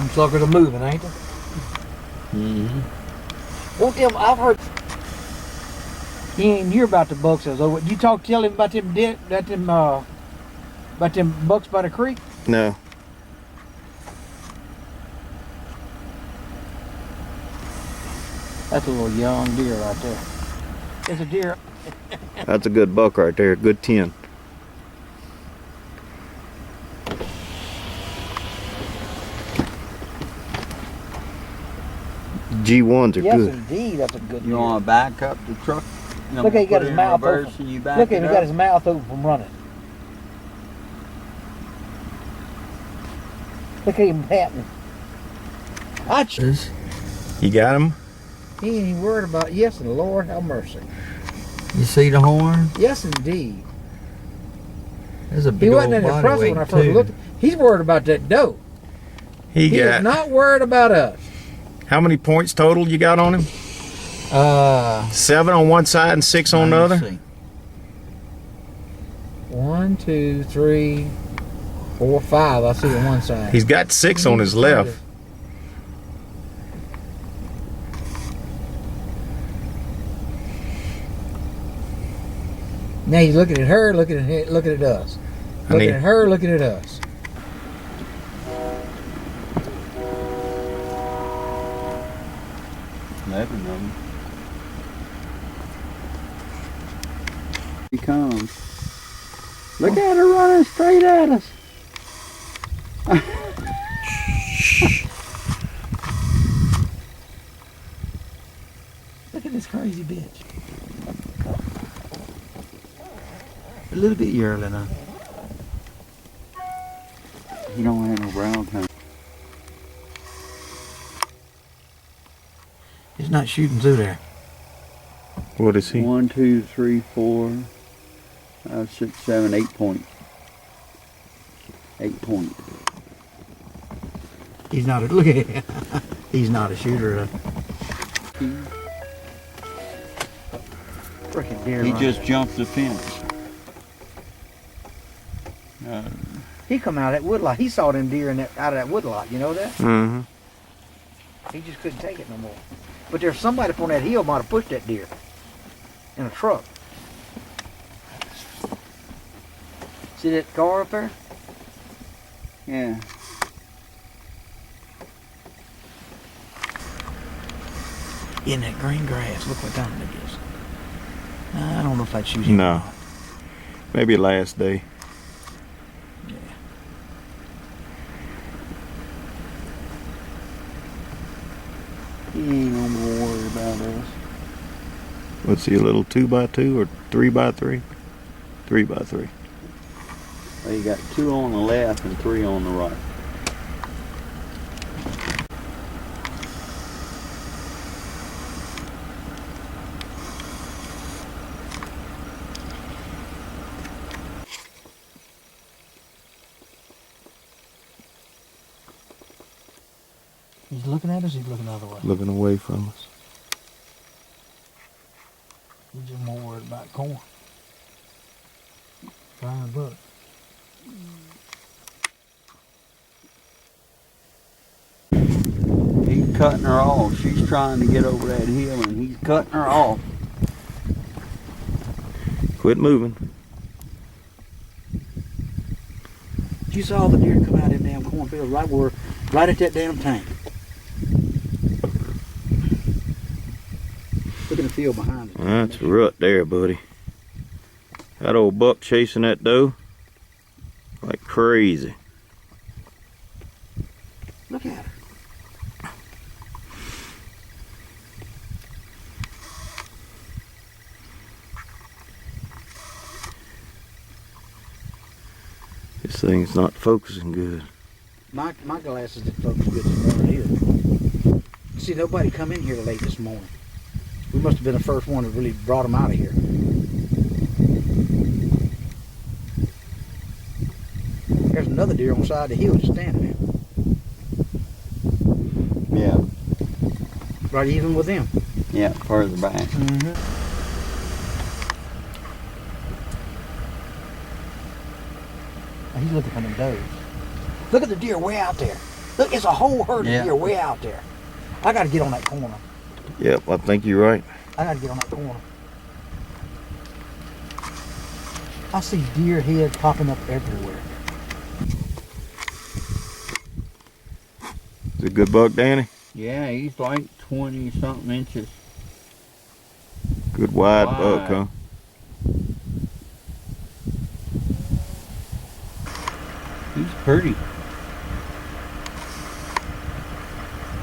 Them suckers are moving, ain't they? Won't them, I've heard. He ain't hear about the bucks as over. You tell him about them about them bucks by the creek? No. That's a little young deer right there. It's a deer. That's a good buck right there. Good 10. G1s are yes, good. Yes, indeed, that's a good deer. You want to back up the truck? Look, he got his mouth open. Look at him, he got his mouth open from running. Look at him patting. You got him? He ain't even worried about it. Yes, and Lord have mercy. You see the horn? Yes, indeed. There's a big he old wasn't body impressive when I first looked. He's worried about that doe. He is not worried about us. How many points total you got on him? 7 on one side and 6 on the other? See. 1, 2, 3, 4, 5. I see on one side. He's got 6 on his left. Now he's looking at her, looking at us. Looking at her, looking at us. He comes. Look at her running straight at us. Look at this crazy bitch. A little bit early now. He don't have no brown time. He's not shooting through there. What is he? 1, 2, 3, 4, 5, 6, 7, 8 point. 8 point. He's not a look at him. He's not a shooter. Freaking deer. He just jumped the fence. He come out of that woodlot. He saw them deer out of that woodlot. You know that? Mm-hmm. He just couldn't take it no more. But there's somebody up on that hill might have pushed that deer in a truck. See that car up there? Yeah. In that green grass. Look what time it is. I don't know if I'd shoot him. No. Maybe last day. Yeah. He ain't no more worried about us. What's he, a little 2x2 or 3x3? 3x3. Well, you got 2 on the left and 3 on the right. He's looking at us, he's looking the other way. Looking away from us. He's just more worried about corn. Flying buck. He's cutting her off. She's trying to get over that hill and he's cutting her off. Quit moving. You saw the deer come out of that damn cornfield right at that damn tank. Look at the field behind it. That's a rut there, buddy. That old buck chasing that doe like crazy. Look at her. This thing's not focusing good. My glasses didn't focus good this morning either. See, nobody come in here late this morning. We must have been the first one that really brought them out of here. There's another deer on the side of the hill just standing there. Yeah. Right even with them. Yeah, further back. Mm-hmm. He's looking for them does. Look at the deer way out there. Look, it's a whole herd of Yeah. deer way out there. I got to get on that corner. Yep, I think you're right. I got to get on that corner. I see deer heads popping up everywhere. Is it a good buck, Danny? Yeah, he's like 20-something inches. Good wide buck, huh? He's pretty.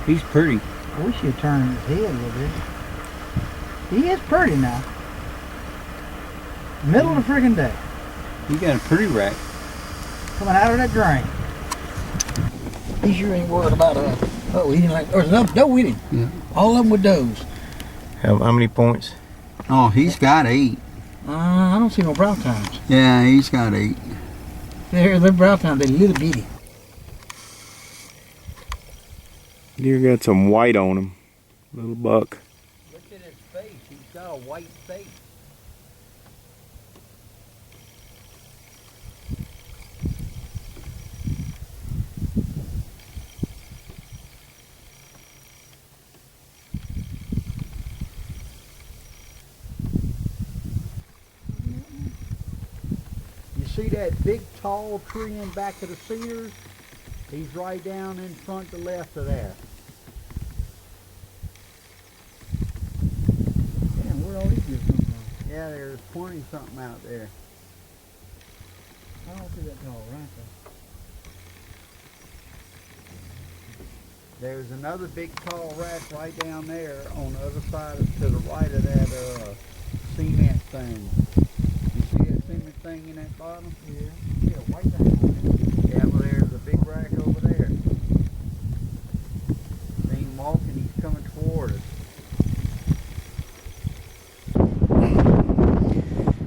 He's pretty. I wish he'd turn his head a little bit. He is pretty now. Middle of the friggin' day. He got a pretty rack. Coming out of that drain. He sure ain't worried about oh, he didn't like. There's enough doe with him. Yeah. All of them with does. How many points? Oh, he's got 8. I don't see no brow times. Yeah, he's got 8. They're brow times. They're little bitty. Deer got some white on him. Little buck. Look at his face. He's got a white face. You see that big tall tree in back of the cedars? He's right down in front to the left of there. Damn, where all these deer come from? Yeah, there's 20-something out there. I don't see that tall right there. There's another big tall rack right down there on the other side to the right of that cement thing. You see that cement thing in that bottom? Yeah. Yeah, white thing. Yeah, well there's a big rack over there. See him walking, he's coming toward us.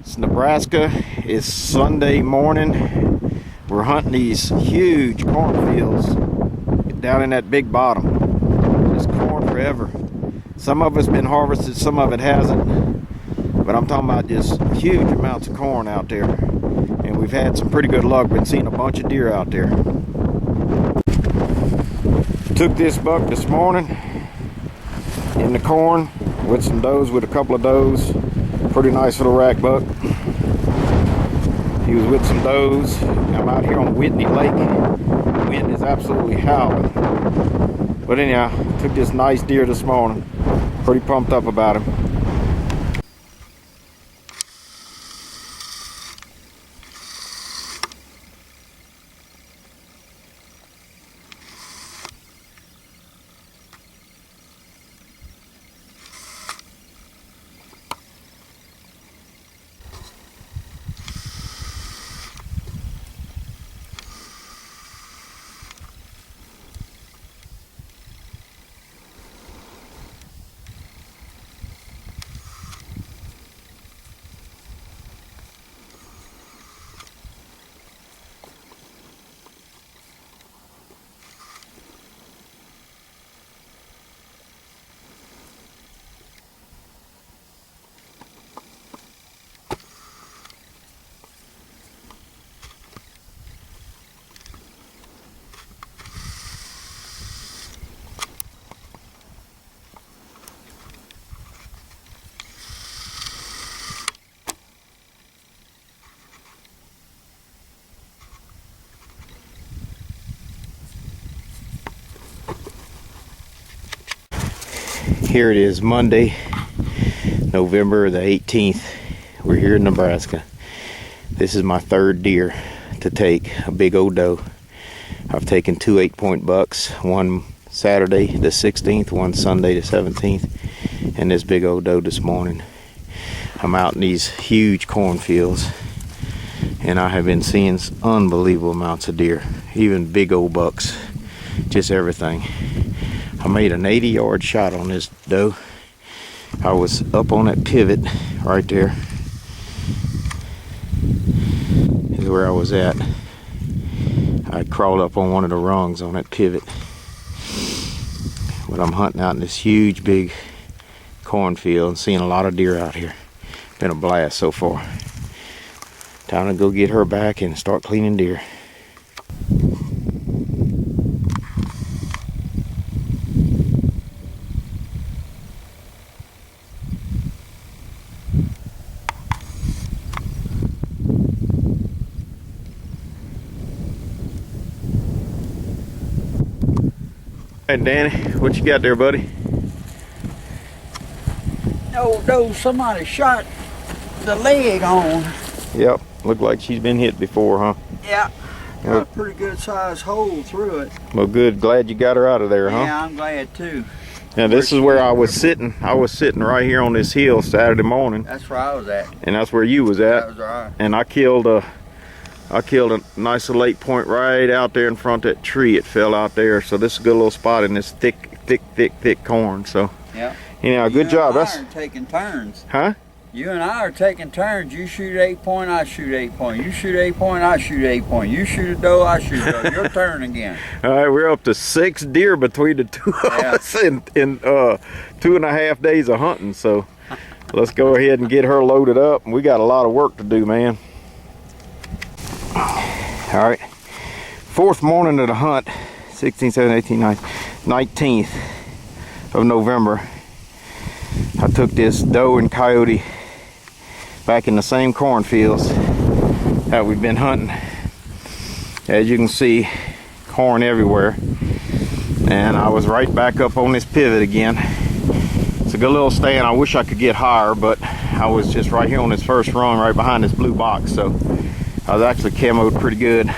It's Nebraska. It's Sunday morning. We're hunting these huge cornfields down in that big bottom. Just corn forever. Some of it's been harvested, some of it hasn't. But I'm talking about just huge amounts of corn out there. And we've had some pretty good luck. Been seeing a bunch of deer out there. Took this buck this morning in the corn with some does, with a couple of does. Pretty nice little rack buck. He was with some does. I'm out here on Whitney Lake. The wind is absolutely howling. But anyhow, took this nice deer this morning. Pretty pumped up about him. Here it is, Monday, November the 18th. We're here in Nebraska. This is my third deer to take, a big old doe. I've taken 2 8-point bucks, one Saturday the 16th, one Sunday the 17th, and this big old doe this morning. I'm out in these huge cornfields, and I have been seeing unbelievable amounts of deer, even big old bucks, just everything. I made an 80-yard shot on this doe. I was up on that pivot right there. Is where I was at. I crawled up on one of the rungs on that pivot. But I'm hunting out in this huge big cornfield and seeing a lot of deer out here. Been a blast so far. Time to go get her back and start cleaning deer. right, Danny, what you got there, buddy? No, somebody shot the leg on. Yep, looked like she's been hit before, huh? Yeah. Yep. Got a pretty good sized hole through it. Well, good. Glad you got her out of there, huh? Yeah, I'm glad too. Yeah, this is where I was sitting. I was sitting right here on this hill Saturday morning. That's where I was at. And that's where you was at. That was right. And I killed a nice little 8-point right out there in front of that tree. It fell out there. So this is a good little spot in this thick corn. So yeah. Anyhow, good job. That's taking turns. Huh? You and I are taking turns. You shoot 8-point, I shoot 8-point. You shoot 8-point, I shoot 8-point. You shoot a doe, I shoot a doe. Your turn again. All right, we're up to 6 deer between the two of us in 2.5 days of hunting. So let's go ahead and get her loaded up. We got a lot of work to do, man. All right, 4th morning of the hunt, 16th, 17th, 18th, 19th of November. I took this doe and coyote back in the same cornfields that we've been hunting. As you can see, corn everywhere. And I was right back up on this pivot again. It's a good little stand. I wish I could get higher, but I was just right here on this first rung right behind this blue box. So I was actually camoed pretty good.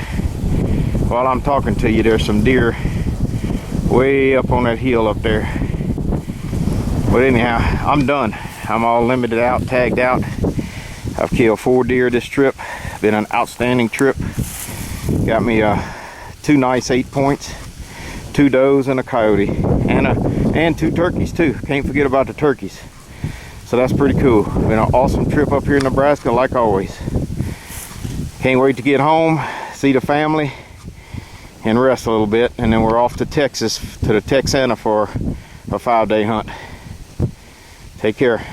While I'm talking to you, there's some deer way up on that hill up there. But anyhow, I'm done. I'm all limited out, tagged out. I've killed 4 deer this trip. Been an outstanding trip. Got me 2 nice 8 points, 2 does and a coyote, and 2 turkeys too. Can't forget about the turkeys. So that's pretty cool. Been an awesome trip up here in Nebraska, like always. Can't wait to get home, see the family, and rest a little bit. And then we're off to Texas, to the Texana for a 5-day hunt. Take care.